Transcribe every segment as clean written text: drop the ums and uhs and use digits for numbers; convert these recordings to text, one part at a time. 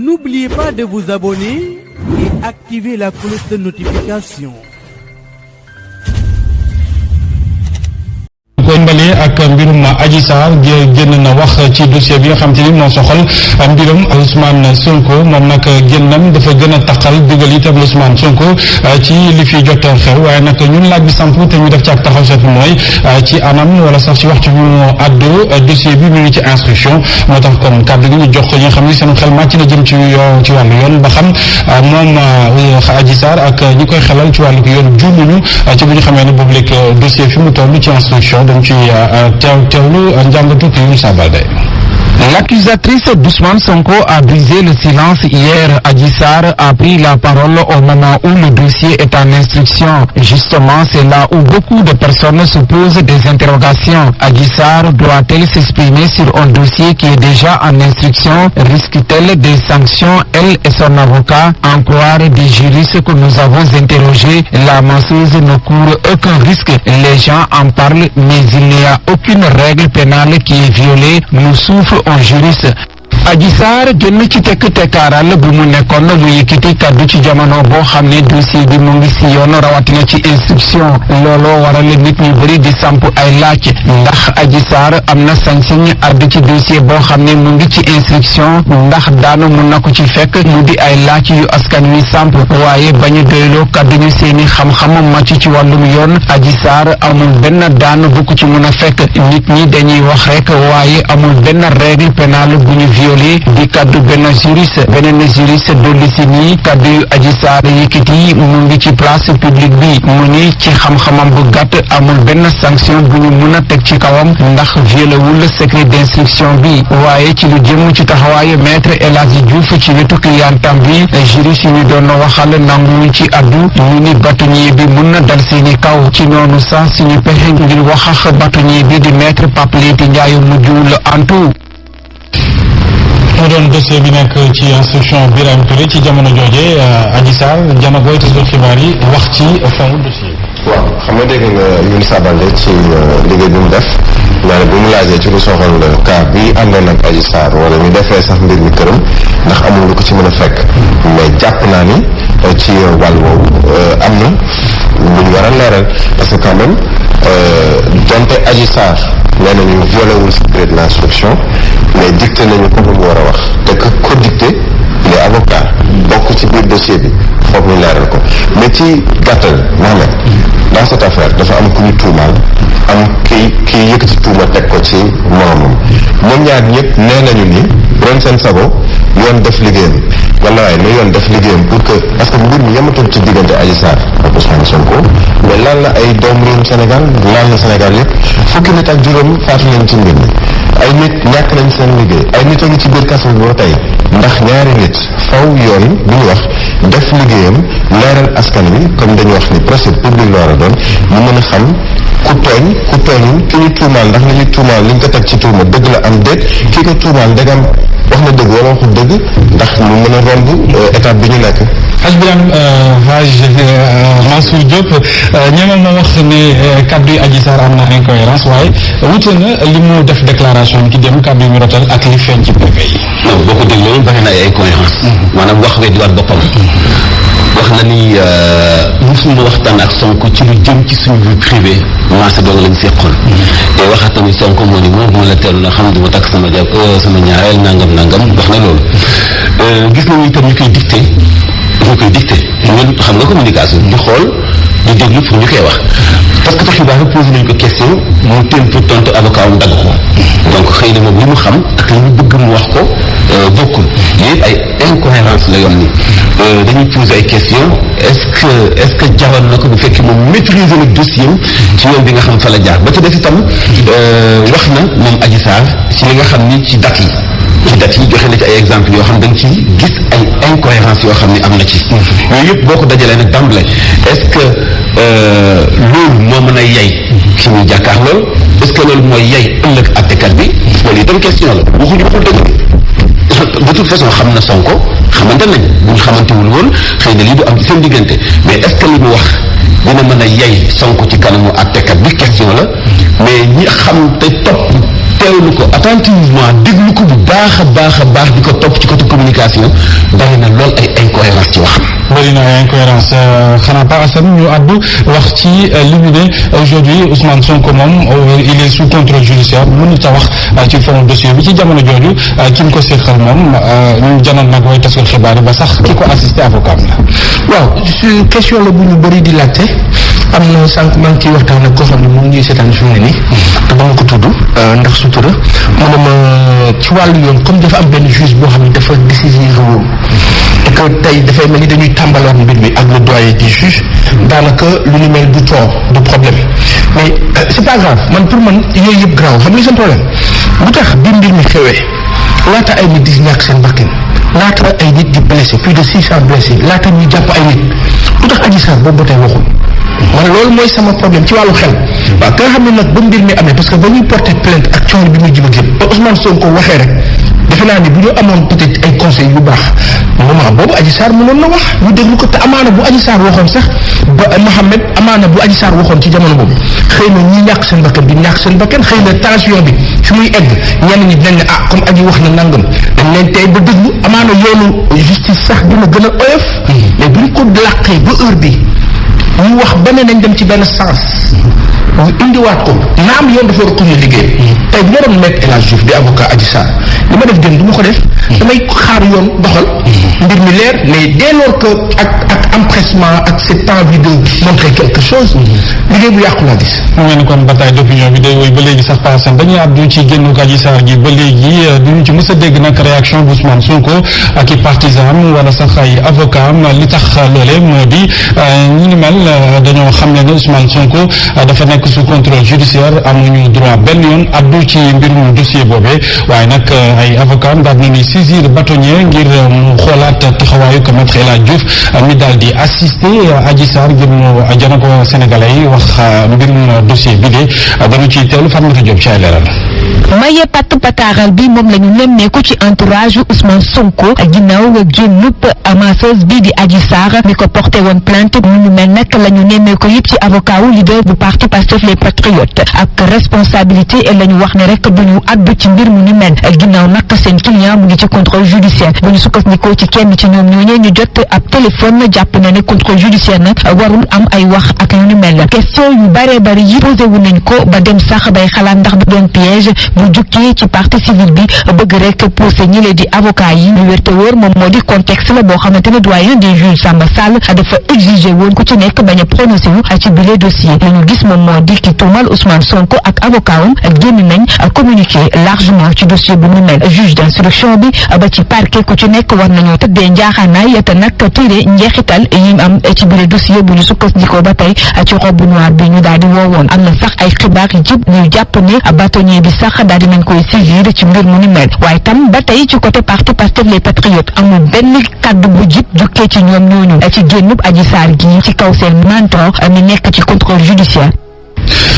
N'oubliez pas de vous abonner et activer la cloche de notification. mbale ak mbirum Adji Sarr génn na wax ci dossier bi nga xam te ni moo soxal mbirum Ousmane Sonko moom nag génnam dafa gën a taqal dugal itam Ousmane Sonko ci li fi jot xew waaye nag ñun laaj bi samp te ñu def ci ak taxaw seetlu mooy ci anam wala sax ci waxtu bi mu àddoo dossier bi mu ngi ci instruction moo tax kon kàddu gi ñu jox ko ñi nga xam ne seen xel màcc na jëm ci wàllu yoon ba xam moom Adji Sarr ak ñi koy xelal ci wàllu yoon juumuñu ci bu ñu xamee ne boobu léegi dossier fi mu toll ci instruction ci teewlu njàngatu ki Moussa Baldé. L'accusatrice d'Ousmane Sonko a brisé le silence hier. Adji Sarr a pris la parole au moment où le dossier est en instruction. Justement, c'est là où beaucoup de personnes se posent des interrogations. Adji Sarr doit-elle s'exprimer sur un dossier qui est déjà en instruction? Risque-t-elle des sanctions, elle et son avocat? En croire des juristes que nous avons interrogés, la masseuse ne court aucun risque. Les gens en parlent, mais il n'y a aucune règle pénale qui est violée. Nous souffrons un juriste. Adji Sarr génn ci tekkaaral bu mu nekkoon mu yëkkati kaddu ci jamono boo xam ne dossier bi mu ngi si yoon rawatina ci instruction looloo waral nit ñu bëri di samp ay laaj ndax Adji Sarr am na sañ-sañ addu ci dossier boo xam ne mu ngi ci instruction ndax daanu mun na ko ci fekk mu di ay laaj yu askan wi samp waaye bañu doyloo kaddu ñu seeni xam-xam màcc ci wàllum yoon Adji Sarr amul benn daan bu ko ci mun a fekk nit ñi dañuy wax rek waaye amul benn règle pénale bu ñu violé di kaddu beneen juriste dolli si nii kaddu yu Adji Sarr yëkkati mu ngi ci place publique bi mu ni ci xam-xamam bu gàtt amul benn sanction bu ñu mun a teg ci kawam ndax violewul secret d'instruction bi waaye ci lu jëm ci taxawaayu maître El Hadji Diouf ci wetu clientam bi juriste yi ñu doon waxal nanguwuñ ci addu ñu ni bâtonnier bi mun na dal seeni kaw ci noonu sax suñu pexe ngir wax ak bâtonnier bi di maître Pape Leyti Ndiaye mujjul antu. mu doon dossier bi nekk ci instruction Birame Touré ci jamono jooje Adji Sarr janagooy taskatu xibaar yi wax ci fond dossier bi. waaw xam nga dégg nga Moussa Baldé ci liggéey bi mu def naa ne bu mu laajee ci lu soxal cas bi àndoon ak Adji Sarr wala ñu defee sax mbir mi këram ndax amul lu ko ci mën a fekk mais jàpp naa ni ci wàll woowu am na lu ñu war a leeral parce que quand même donte Adji Sarr nee nañu violé wul secret de l'instruction mais dicté nañu ko mu war a wax te ko dicté il est avocat bokk ci biir dossier bi foog ñu leeral ko mais ci gàttal Mohamed dans cette affaire dafa am ku ñu tuumaal am kii yëkkati tuuma teg ko ci moromam ñoom ñaar ñëpp nee nañu ni ren seen sago yoon def liggéeyam wala waaye ne yoon def liggéeyam pour que parce que mbir mi yematul ci diggante Adji Sarr ak Ousmane Sonko mais laal la ay doomu réewum Sénégal laal na Sénégal yëpp fukki nit ak juróom faatu nañ ci mbir mi ay nit ñàkk nañ seen liggéey ay nit a ngi ci biir kaso bi ba tey ndax ñaari nit faw yoon bu ñu wax def liggéeyam leeral askan wi comme dañu wax ni procès public la war a doon ñu mën a xam ku tooñul ki ñu tuumaal ndax li ñu tuumaal li ñu ko teg ci tuuma dëgg la am déet kii ko tuumaal ndegam wax na dëgg wala waxul dëgg ndax ñu mën a romb étape bi ñu nekk. Haj Birame Mansour Diop ñeemal na wax ne kaddu yi Adji Sarr am na incohérence waaye wute na li mu def déclaration ki dem kaddu yi mu rotal ak li feeñ ci PV yi. non boo ko dégloo bari na ay incohérence maanaam wax weddi waat boppam wax na ni musuma waxtaan ak Sonko ci lu jëm ci suñu vie privée marché doog lañ seqoon te waxaat tamit Sonko moo ni moom moo la teelu na xam du ma takk sama ñaareel nangam wax na loolu gis nañu itam ñu koy dicté ñun xam nga communication di xool di déglu pour ñu koy wax parce que xibaar bi posé nañu ko question mu teel pour tontu avocat mu dagg ko donc xëy na moom li mu xam ak li mu bëgg mu wax ko bokkul yëpp ay incohérence la yoon ni dañuy poser ay questions est-ce que jaral na ko bu fekkee moom maîtriser le dossier ci yoon bi nga xam fa la jaar ba ca des itam wax na moom Adji Sarr ci li nga xam ni ci date yi joxe na ci ay exemples yoo xam da nga ci gis ay incohérence yoo xam ni am na ci yooyu yëpp boo ko dajalee nag d'emblée est-ce que loolu moo mën a yey ci muy jàkkaar lool est-ce que loolu mooy yey ëllëg àttekat bi loolu itam question la waxul dëgg de toute façon xam na Sonko xamante nañ bu ñu xamantewul woon xëy na lii du am ci seen diggante mais est-ce que li mu wax dina mën a yey Sonko ci kanamu àttekat bi question la mais ñi xam te topp teewlu ko attentivement déglu ko bu baax a baax di ko topp ci côté communication bari na lool ay incohérence ci waxam. bëri na ay incohérence xanaa pas Assane ñu àddu wax ci li mu ne aujourd'hui Ousmane Sonko moom il est sous contrôle judiciaire mënu ta wax ci fond dossier bi ci jamono jooju ki ñu ko seqal moom ñu janoon nag way taskul xibaar yi ba sax ki ko assisté avocat la. waaw question la bu ñu bëri di laajte am na sànq maa ngi ciy waxtaan ak koo xam ne mu ngi ñuy seetaan fi mu ne nii te ba ma ko tudd ndax sutura mu ne ma ci wàllu yoon comme dafa am benn juge boo xam ne dafa décisionné woon et que tey dafay mel ni dañuy tàmbalaat mbir mi ak le doyen du juge daanaka lu ñu mel du tort du problème mais c'est pas grave man pour man yooyu yëpp grave xam nga seen problème lu tax bi mbir mi xewee laata ay nit di ñàkk seen bakkan laata ay nit di blessé plus de 600 blessés laata ñuy jàpp ay nit lu tax Adji Sarr boobu ba tey waxul man loolu mooy sama problème ci wàllu xel waaw ka nga xam ne nag ba mbir mi amee parce que ba ñuy porter plainte ak coono bi muy jibag yëpp ba Ousmane Sonko waxee rek defe naa ni bu ñu amoon peut-être ay conseils yu baax moment boobu Adji Sarr mënoon na wax ñu déglu ko te amaana bu Adji Sarr waxoon sax ba Mohamed amaana bu Adji Sarr waxoon ci jamono boobu xëy na ñi ñàkk seen bakkan bi ñàkk seen bakkan xëy na tension bi fi muy egg ñenn ñi dinañ ne comme Adji wax na nangam dañ leen tey ba déglu amaana yoonu justice sax dina gën a oyof mais bu ñu ko làqee ba heure bi ñu wax ba ne nañ dem ci benn sens ñu indiwaat ko naam yoon dafa war a continuer liggéey tey bu ma doon mettre El Hadj Diouf di avocat Adji Sarr li ma def dem du ma ko def damay xaar yoon doxal mbir mi leer mais dès lors que ak empressement ak cette envie de montrer quelque chose liggéey bu yàqu laa gis. mu mel ni kon bataille d'opinion bi day woy ba léegi sax paasam dañuy àddu ci génnu Adji Sarr gi ba léegi duñu ci mës a dégg nag réaction bu Ousmane Sonko ak i partisan wala sax ay avocat am li tax loolee moo di ñi ni mel dañoo xam ne Ousmane Sonko dafa nekk sous contrôle judiciaire amuñu droit benn yoon addu ci mbirum dossier boobee waaye nag ay avocat daal nañuy saisir bâtonnier ngir mu xoolaat taxawaayu ko maître El Hadj Diouf mi daal di assister Adji Sarr ngir mu jana ko sénégalais yi wax mbirum dossier bi de dañu ciy teewlu Fatmata Diop ci ay leeral. maye patt pataaral bi moom la ñu nemmeeku ci entourage Ousmane Sonko ginnaaw génnub masseuse bii di Adji Sarr mi ko porté woon plainte mu ñu mel nag la ñu nemmeeku yëpp ci avocat wu leader bu parti Pastef les Patriotes ak responsabilité la ñu wax ne rek du ñu addu ci mbir mu ni mel ginnaaw nag seen client mu ngi ci contrôle judiciaire bu ñu sukkandikoo ci kenn ci ñoom ñooñee ñu jot ab téléphone jàpp na ne contrôle judiciaire nag warul am ay wax ak yu ni mel question yu bare bari yi posé wu nañ ko ba dem sax bay xalaat ndax du doon piège bu jukkee ci partie civile bi bëgg rek pousser ñi leen di avocat yi ñu wér te wóor moom moo di contexte la boo xamante ne doyen des juges Samba Sall dafa exiger woon ku ci nekk bañ a prononcé wu ci bile dossier li ñu gis moom moo di ki tuumal Ousmane Sonko ak avocat am génn nañ communiquer largement ci dossier bu ñu mel juge d'instruction bi ba ci parquet ku ci nekk war nañoo tëddee njaaxaanaay te nag tiré njeexital yi am ci bile dossier bu ñu sukkandikoo ba tey ci robe noire bi ñu daal di woowoon am na sax ay xibaar yi jib ñu jàpp ne bâtonnier bi sax daal dinañ koy saisir ci mbir mu ni mel waaye tam ba tey ci côté parti Pastef les Patriotes amul benn kaddu bu jib jukkee ci ñoom ñooñu ci génnub Adji Sarr gi ci kaw seen mentor mi nekk ci contrôle judiciaire.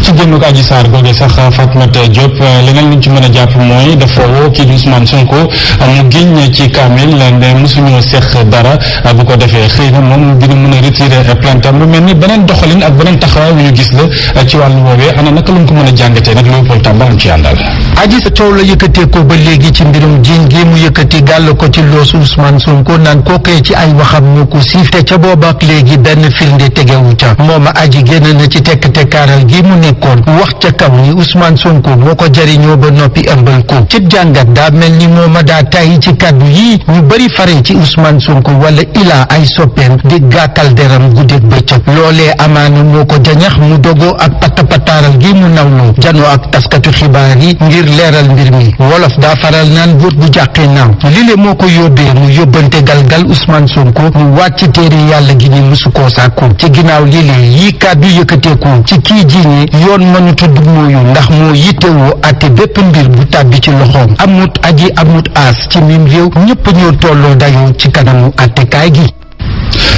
ci génn ko Adji Sarr googee sax Fatmata Diop leneen luñ ci mën a jàpp mooy dafa woo kii di Ousmane Sonko mu génn ci kaamil ne mosuñoo seq dara bu ko defee xëy na moom dina mën a retirer plainte am lu mel ni beneen doxalin ak beneen taxawaay bu ñu gis la ci wàllu woowee ana naka lañ ko mën a jàngatee nag Léopold Tamba am ci àndal. Adji Sarr coow la yëkkatee ko ba léegi ci mbirum jiiñ gi mu yëkkati gàll ko ci loosu Ousmane Sonko naan kookee ci ay waxam ñu ko siif te ca booba ak léegi benn firnde tegewu ca moom Adji génn na ci tekkaaral gi mu nekkoon wax ca kaw ni Ousmane Sonko moo ko jariñoo ba noppi ëmbal ko ci jàngat daa mel ni mooma daa tàyyi ci kàddu yi ñu bari fare ci Ousmane Sonko wala ilaa ay soppeem di gàkkal deram guddeeg bëccëg loolee amaana moo ko jañax mu dogoo ak patapataaral gi mu nawloo janoo ak taskatu xibaar yi ngir leeral mbir mi wolof daa faral naan buut bu jàqee naaw lile moo ko yóbbee mu yóbbante galgal Ousmane Sonko mu waat ci téere yàlla gi ni musu koo sàkku ci ginnaaw lile yii kàddu yëkkateeku ci kii jiiñe yoon mënu tudd mooyu ndax moo yittewoo ate bépp mbir bu tàbbi ci loxoom amut aji amut aas ci mim réew ñëpp ñoo tolloo dayoo ci kanamu attekaay gi.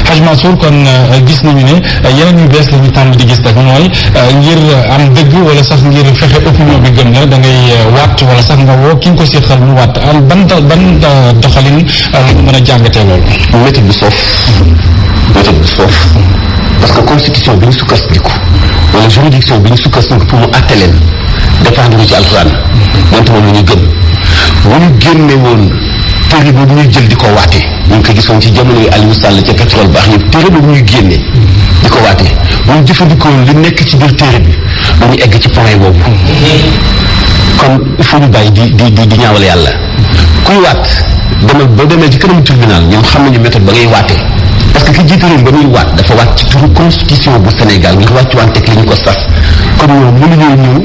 Hadj Mansour kon gis nañu ne yeneen yu bees la ñu tàmm di gis rek mooy ngir am dëgg wala sax ngir fexe opinion bi gëm la da ngay waat wala sax nga woo ki nga ko seqal mu waat ban doxalin la mën a jàngatee loolu. méthode bu soof parce que constitution bi ñu sukkandiku wala juridiction bi ñu sukkandiku pour mu àtte leen dépendre ci alxuraan wante moom la ñu gëm bu ñu génne woon téere boobu ñuy jël di ko waate ñu ngi ko gisoon ci jamono yu Aliou Sall ca pétrole baax yëpp téere boobu ñuy génne di ko waate bu ñu jëfandikoo li nekk ci biir téere bi ba ñu egg ci point boobu kon il faut ñu bàyyi di ñaawal yàlla kuy waat demal boo demee ci kanamu tribunal ñoom xam nañu méthode ba ngay waate parce que ki jiite réew ba muy waat dafa waat ci turu constitution bu Sénégal ngir wàccu wanteeg li ñu ko sas kon ñoom mënuñoo ñëw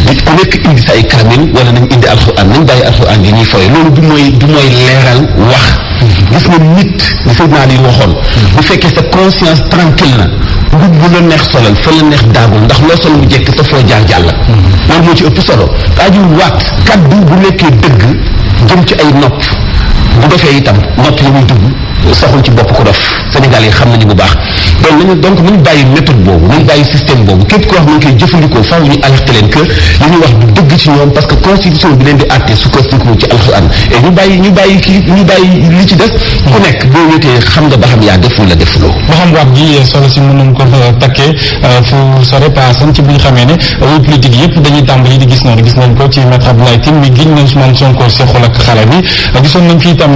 di ku nekk indi sa ay karamil wala nañ indi alxuraan nañ bàyyi alxuraan gi ñuy foye loolu du mooy leeral wax gis nga nit di Seydina Ali waxoon bu fekkee sa conscience tranquille na mbub bu la neex solal fa la neex daagul ndax loo sol mu jekk te foo jaar jàll loolu moo ci ëpp solo ajuwul waat kaddu bu nekkee dëgg jëm ci ay nopp bu defee itam nopp yi muy dugg saxul ci bopp ko dof Sénégal yi xam nañu bu baax donc nañu bàyyi méthode boobu nañu bàyyi système boobu képp ko wax nañu koy jëfandikoo faaw ñu alerté leen que li ñuy wax du dëgg ci ñoom parce que constitution bi leen di àtte sukkandiku ci alxuraan et ñu bàyyi li ci des ku nekk boo wéetee xam nga ba xam yaa def wala defuloo ba xam waat gi solo si mën nañ ko takkee fu sore paasan ci bu ñu xamee ne wéy politique yëpp dañuy tàmbali di gis noonu gis nañ ko ci maître Abdoulaye Tine mi giñ na Ousmane Sonko seexul ak xale bi gisoon nañ fi itam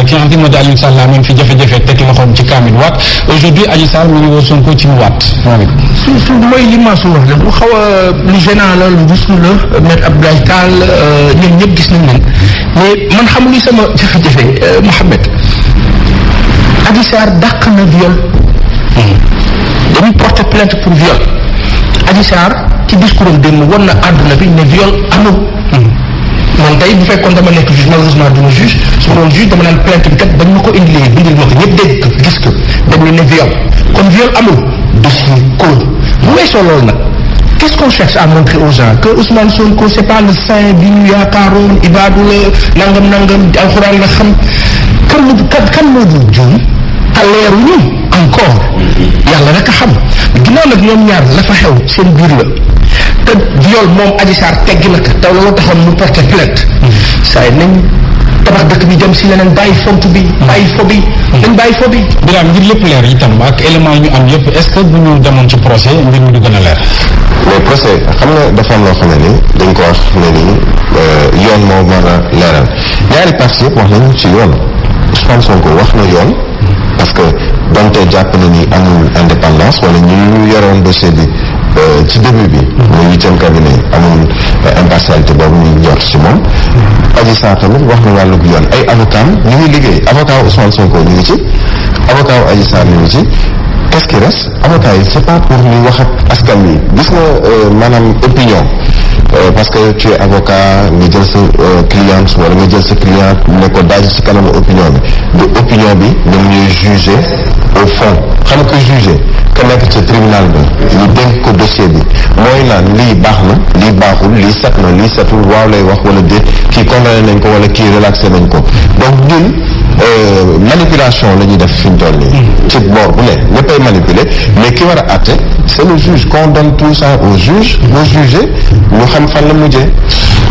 ki nga xam ne moo di Aliou Sall même fi jafe-jafe teg loxoom ci kaamil waat aujourd'hui Adji Sarr mi ngi woo Sonko ci mu waat su mooy li ma su wax la lu xaw a lu gênant la lu ruslu la maître Abdoulaye Tall ñoom ñëpp gis nañ leen mais man xamul li sama jafe-jafe Mouhamed Adji Sarr dàq na viol dañuy porter plainte pour viol Adji Sarr ci discours am démb war na àdduna bi ne viol amul man tey bu fekkoon dama nekk juge malheureusement du ma juge su ma doon juge dama naan plainte bi kat bañ ma ko indilee bindil ma ko ñëpp dégg ko gis ko dañ ne viol kon viol amul dossier clos bu weesoo loolu nag qu'est-ce qu'on cherche à montrer aux gens que Ousmane Sonko c'est pas le saint bi ñu yaakaaroon ibaadu la nangam alxuraan la xam kan moo dul juum te leeruñu encore yàlla rek a xam ginnaaw nag ñoom ñaar la fa xew seen biir la te viol moom Adji Sarr tegg na ko te loolu taxoon mu porter plainte saa yi nañ tabax dëkk bi jëm si leneen bàyyi font bi bàyyi fo bi nañ bàyyi fo bi Birame ngir lépp leer itam ak éléments yi ñu am yëpp est-ce que bu ñu demoon ci procès mbir mi du gën a leer mais procès xam nga dafa am loo xam ne ni dañ ko wax ne ni yoon moo mën a leeral ñaari parties yëpp wax nañu ci yoon Ousmane Sonko wax na yoon parce que donte jàpp na ni amul indépendance wala ñu yoroon dossier bi ci début bi muy 8e cabinet amul impartialité boobu ñu jot ci moom Adji Sarr tamit wax na wàllu yoon ay avocat ñu ngi liggéey avocat Ousmane Sonko ñu ngi ci avocat Adji Sarr ñu ngi ci qu'est-ce qui reste avocat yi c'est pas pour ñu wax ak askan wi gis nga maanaam opinion parce que tu es avocat nga jël sa cliente wala nga jël sa client ne ko daaj ci kanamu opinion bi du opinion bi ñoom ñuy juger au fond xam nga ko juger ka nekk ca tribunal bi ñu dénk ko dossier bi mooy naan lii baax na lii baaxul lii set na lii setul waaw lay wax wala déet kii condamné nañ ko wala kii relaxé nañ ko donc ñun manipulation la ñuy def fi ñu toll nii ci boor bu ne ñëppay manipuler mais ki war a àtte c'est le juge qu'on donne tout ça au juge mu juger ñu xam fan la mujjee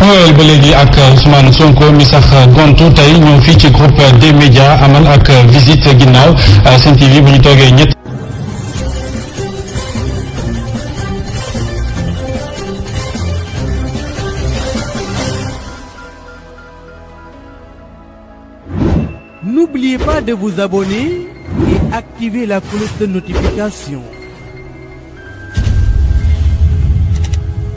ñëwel ba léegi ak Ousmane Sonko mi sax gontu tey ñëw fii ci groupe des médias amal ak visite ginnaaw Sen TV bu ñu toogee ñett N'oubliez pas de vous abonner et activer la cloche de notification.